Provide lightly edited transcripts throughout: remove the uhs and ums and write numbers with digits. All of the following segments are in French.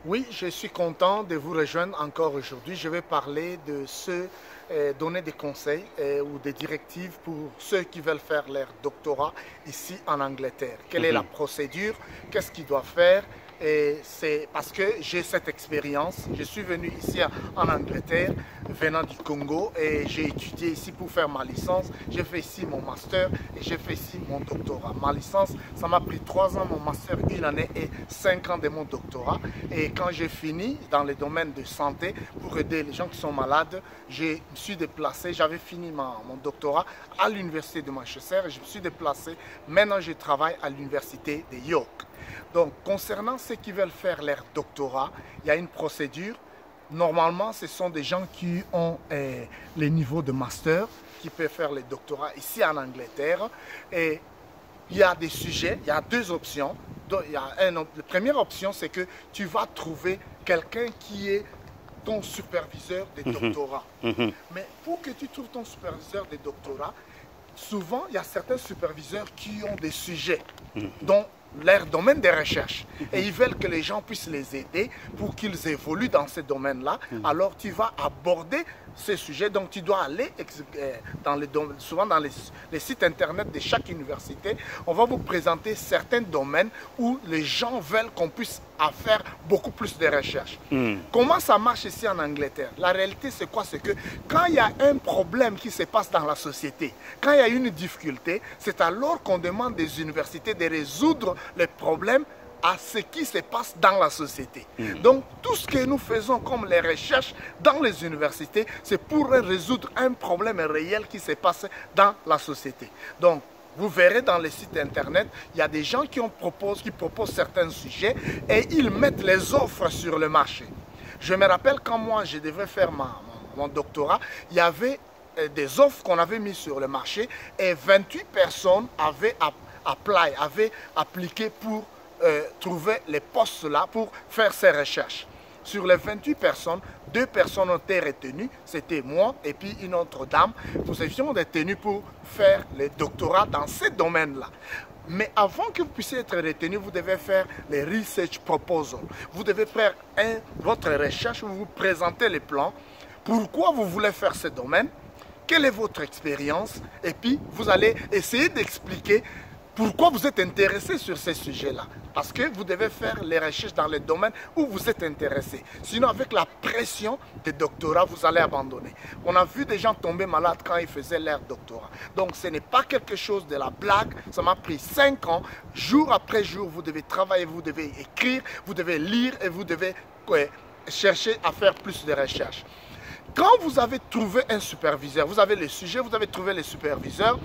Oui, je suis content de vous rejoindre encore aujourd'hui. Je vais parler de donner des conseils ou des directives pour ceux qui veulent faire leur doctorat ici en Angleterre. Quelle est la procédure? Qu'est-ce qu'ils doivent faire? Et c'est parce que j'ai cette expérience. Je suis venu ici en Angleterre, venant du Congo, et j'ai étudié ici pour faire ma licence. J'ai fait ici mon master et j'ai fait ici mon doctorat. Ma licence, ça m'a pris 3 ans, mon master 1 année et 5 ans de mon doctorat. Et quand j'ai fini dans le domaine de santé, pour aider les gens qui sont malades, je me suis déplacé. J'avais fini mon doctorat à l'université de Manchester et je me suis déplacé. Maintenant, je travaille à l'université de York. Donc, concernant ceux qui veulent faire leur doctorat, il y a une procédure. Normalement, ce sont des gens qui ont les niveaux de master, qui peuvent faire le doctorat ici en Angleterre. Et il y a des sujets, il y a 2 options. La première option, c'est que tu vas trouver quelqu'un qui est ton superviseur de doctorat. Mais pour que tu trouves ton superviseur de doctorat, souvent, il y a certains superviseurs qui ont des sujets dont leur domaine de recherche et ils veulent que les gens puissent les aider pour qu'ils évoluent dans ce domaine-là. Alors tu vas aborder ce sujet, donc tu dois aller souvent dans les sites internet de chaque université. On va vous présenter certains domaines où les gens veulent qu'on puisse faire beaucoup plus de recherches. Comment ça marche ici en Angleterre? La réalité, c'est quoi? C'est que quand il y a un problème qui se passe dans la société, quand il y a une difficulté, c'est alors qu'on demande des universités de résoudre les problèmes à ce qui se passe dans la société. Donc, tout ce que nous faisons comme les recherches dans les universités, c'est pour résoudre un problème réel qui se passe dans la société. Donc, vous verrez dans les sites internet, il y a des gens qui proposent certains sujets et ils mettent les offres sur le marché. Je me rappelle quand moi je devais faire mon doctorat, il y avait des offres qu'on avait mises sur le marché et 28 personnes avaient appliqué pour trouver les postes là pour faire ces recherches. Sur les 28 personnes, 2 personnes ont été retenues, c'était moi et puis une autre dame. Nous étions retenus pour faire le doctorat dans ce domaine-là. Mais avant que vous puissiez être retenu, vous devez faire les research proposals. Vous devez faire votre recherche, vous présentez les plans. Pourquoi vous voulez faire ce domaine? Quelle est votre expérience? Et puis, vous allez essayer d'expliquer pourquoi vous êtes intéressé sur ces sujets-là. Parce que vous devez faire les recherches dans les domaines où vous êtes intéressé. Sinon, avec la pression des doctorats, vous allez abandonner. On a vu des gens tomber malades quand ils faisaient leur doctorat. Donc, ce n'est pas quelque chose de la blague. Ça m'a pris 5 ans. Jour après jour, vous devez travailler, vous devez écrire, vous devez lire et vous devez chercher à faire plus de recherches. Quand vous avez trouvé un superviseur, vous avez le sujet, vous avez trouvé le superviseur,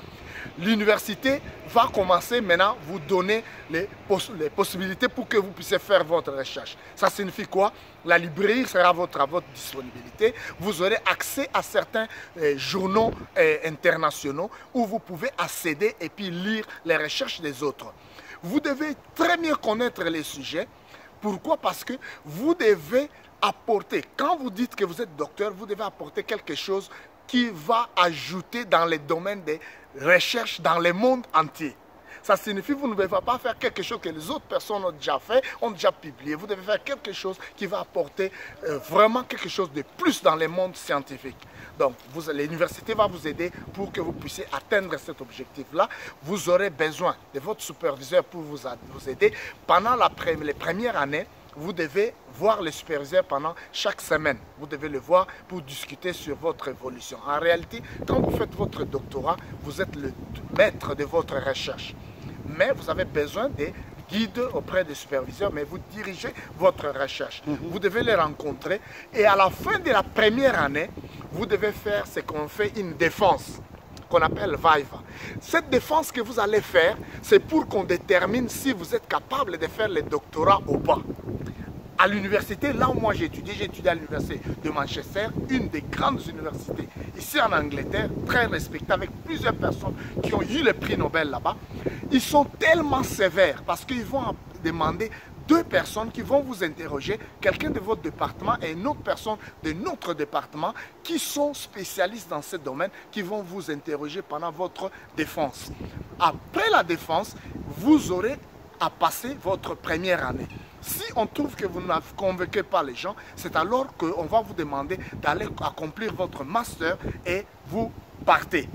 l'université va commencer maintenant à vous donner les possibilités pour que vous puissiez faire votre recherche. Ça signifie quoi? La librairie sera à votre disponibilité. Vous aurez accès à certains journaux internationaux où vous pouvez accéder et puis lire les recherches des autres. Vous devez très bien connaître les sujets. Pourquoi? Parce que vous devez apporter, quand vous dites que vous êtes docteur, vous devez apporter quelque chose qui va ajouter dans les domaines des recherches dans le monde entier. Ça signifie que vous ne devez pas faire quelque chose que les autres personnes ont déjà fait, ont déjà publié. Vous devez faire quelque chose qui va apporter vraiment quelque chose de plus dans le monde scientifique. Donc, l'université va vous aider pour que vous puissiez atteindre cet objectif-là. Vous aurez besoin de votre superviseur pour vous aider. Pendant les premières années, vous devez voir le superviseur pendant chaque semaine. Vous devez le voir pour discuter sur votre évolution. En réalité, quand vous faites votre doctorat, vous êtes le maître de votre recherche. Mais vous avez besoin de guides auprès des superviseurs, mais vous dirigez votre recherche. Vous devez les rencontrer et à la fin de la première année, vous devez faire ce qu'on fait une défense, qu'on appelle Viva. Cette défense que vous allez faire, c'est pour qu'on détermine si vous êtes capable de faire le doctorat ou pas. À l'université, là où moi j'ai étudié à l'université de Manchester, une des grandes universités ici en Angleterre, très respectée, avec plusieurs personnes qui ont eu le prix Nobel là-bas. Ils sont tellement sévères parce qu'ils vont demander 2 personnes qui vont vous interroger, quelqu'un de votre département et une autre personne de notre département qui sont spécialistes dans ce domaine, qui vont vous interroger pendant votre défense. Après la défense, vous aurez à passer votre première année. Si on trouve que vous ne convainquez pas les gens, c'est alors qu'on va vous demander d'aller accomplir votre master et vous partez.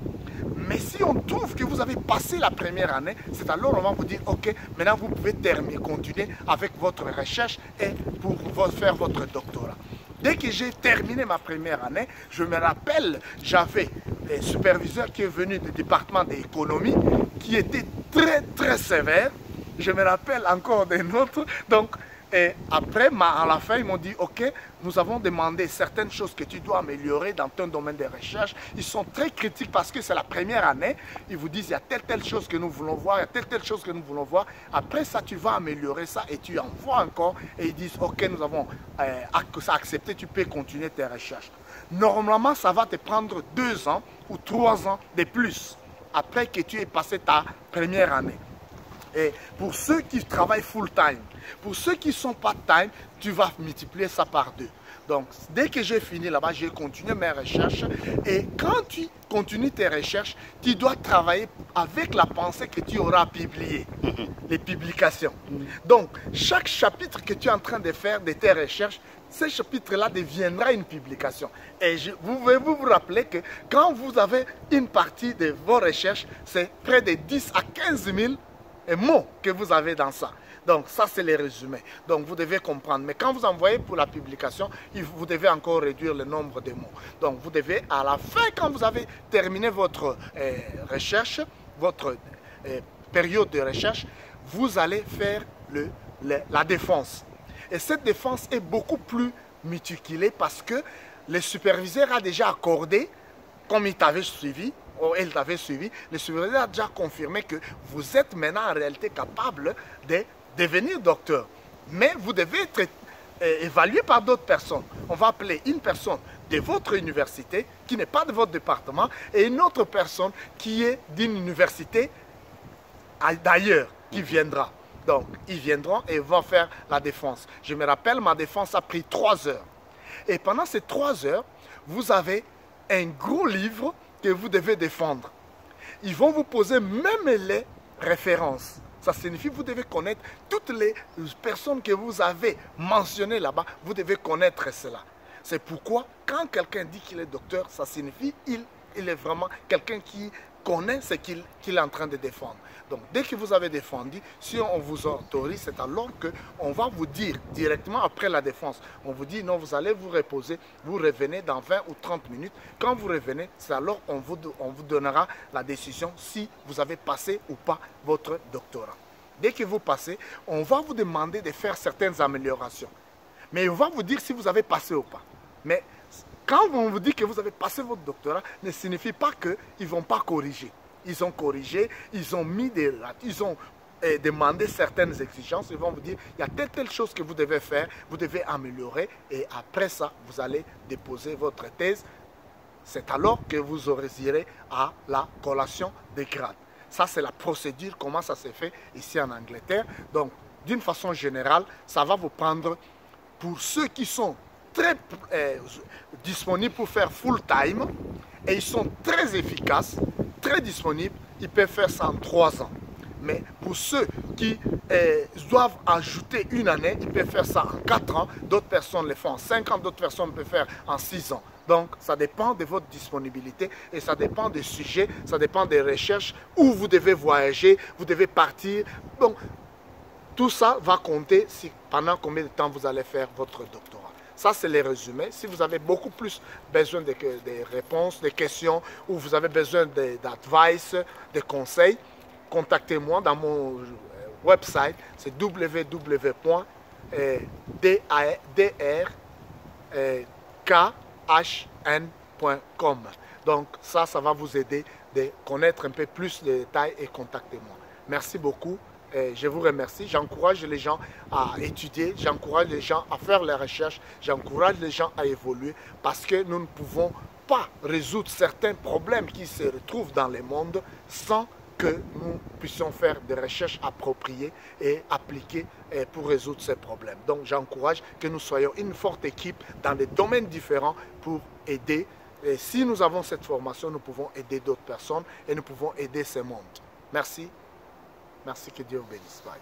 Mais si on trouve que vous avez passé la première année, c'est alors on va vous dire, ok, maintenant vous pouvez continuer avec votre recherche et pour faire votre doctorat. Dès que j'ai terminé ma première année, je me rappelle, j'avais un superviseur qui est venu du département d'économie, qui était très sévère. Je me rappelle encore des nôtres. Donc, et après, à la fin, ils m'ont dit, ok, nous avons demandé certaines choses que tu dois améliorer dans ton domaine de recherche. Ils sont très critiques parce que c'est la première année. Ils vous disent, il y a telle chose que nous voulons voir, il y a telle chose que nous voulons voir. Après ça, tu vas améliorer ça et tu envoies encore. Et ils disent, ok, nous avons accepté, tu peux continuer tes recherches. Normalement, ça va te prendre 2 ans ou 3 ans de plus après que tu aies passé ta première année. Et pour ceux qui travaillent full-time, pour ceux qui sont part-time, tu vas multiplier ça par 2. Donc, dès que j'ai fini là-bas, j'ai continué mes recherches. Et quand tu continues tes recherches, tu dois travailler avec la pensée que tu auras publié, les publications. Donc, chaque chapitre que tu es en train de faire de tes recherches, ce chapitre-là deviendra une publication. Et vous pouvez vous rappeler que quand vous avez une partie de vos recherches, c'est près de 10 à 15 000 mots que vous avez dans ça. Donc ça c'est les résumés. Donc vous devez comprendre. Mais quand vous envoyez pour la publication, vous devez encore réduire le nombre de mots. Donc vous devez à la fin, quand vous avez terminé votre recherche, votre période de recherche, vous allez faire la défense. Et cette défense est beaucoup plus méticulée parce que le superviseur a déjà accordé, comme il t'avait suivi, ou elle t'avait suivi, le superviseur a déjà confirmé que vous êtes maintenant en réalité capable de devenir docteur. Mais vous devez être évalué par d'autres personnes. On va appeler une personne de votre université, qui n'est pas de votre département, et une autre personne qui est d'une université d'ailleurs, qui viendra. Donc, ils viendront et vont faire la défense. Je me rappelle, ma défense a pris 3 heures. Et pendant ces 3 heures, vous avez un gros livre que vous devez défendre. Ils vont vous poser même les références. Ça signifie que vous devez connaître toutes les personnes que vous avez mentionnées là-bas. Vous devez connaître cela. C'est pourquoi, quand quelqu'un dit qu'il est docteur, ça signifie qu'il est vraiment quelqu'un qui connaît ce qu'il est en train de défendre. Donc, dès que vous avez défendu, si on vous autorise, c'est alors qu'on va vous dire directement après la défense, on vous dit non, vous allez vous reposer, vous revenez dans 20 ou 30 minutes. Quand vous revenez, c'est alors qu'on vous donnera la décision si vous avez passé ou pas votre doctorat. Dès que vous passez, on va vous demander de faire certaines améliorations. Mais on va vous dire si vous avez passé ou pas. Mais quand on vous dit que vous avez passé votre doctorat, ne signifie pas qu'ils ne vont pas corriger. Ils ont corrigé, ils ont mis ils ont demandé certaines exigences. Ils vont vous dire, il y a telle chose que vous devez faire, vous devez améliorer. Et après ça, vous allez déposer votre thèse. C'est alors que vous irez à la collation des grades. Ça, c'est la procédure, comment ça se fait ici en Angleterre. Donc, d'une façon générale, ça va vous prendre, pour ceux qui sont très disponibles pour faire full time, et ils sont très efficaces, très disponibles, ils peuvent faire ça en 3 ans. Mais pour ceux qui doivent ajouter une année, ils peuvent faire ça en 4 ans. D'autres personnes le font en 5 ans, d'autres personnes peuvent faire en 6 ans. Donc, ça dépend de votre disponibilité et ça dépend des sujets, ça dépend des recherches, où vous devez voyager, vous devez partir. Donc, tout ça va compter pendant combien de temps vous allez faire votre doctorat. Ça, c'est les résumés. Si vous avez beaucoup plus besoin de réponses, de questions, ou vous avez besoin d'advice, de conseils, contactez-moi dans mon website. C'est www.drkhn.com. Donc, ça va vous aider de connaître un peu plus de détails et contactez-moi. Merci beaucoup. Je vous remercie. J'encourage les gens à étudier, j'encourage les gens à faire les recherches, j'encourage les gens à évoluer parce que nous ne pouvons pas résoudre certains problèmes qui se retrouvent dans le monde sans que nous puissions faire des recherches appropriées et appliquées pour résoudre ces problèmes. Donc j'encourage que nous soyons une forte équipe dans des domaines différents pour aider. Et si nous avons cette formation, nous pouvons aider d'autres personnes et nous pouvons aider ce monde. Merci. Merci, que Dieu vous bénisse. Bye.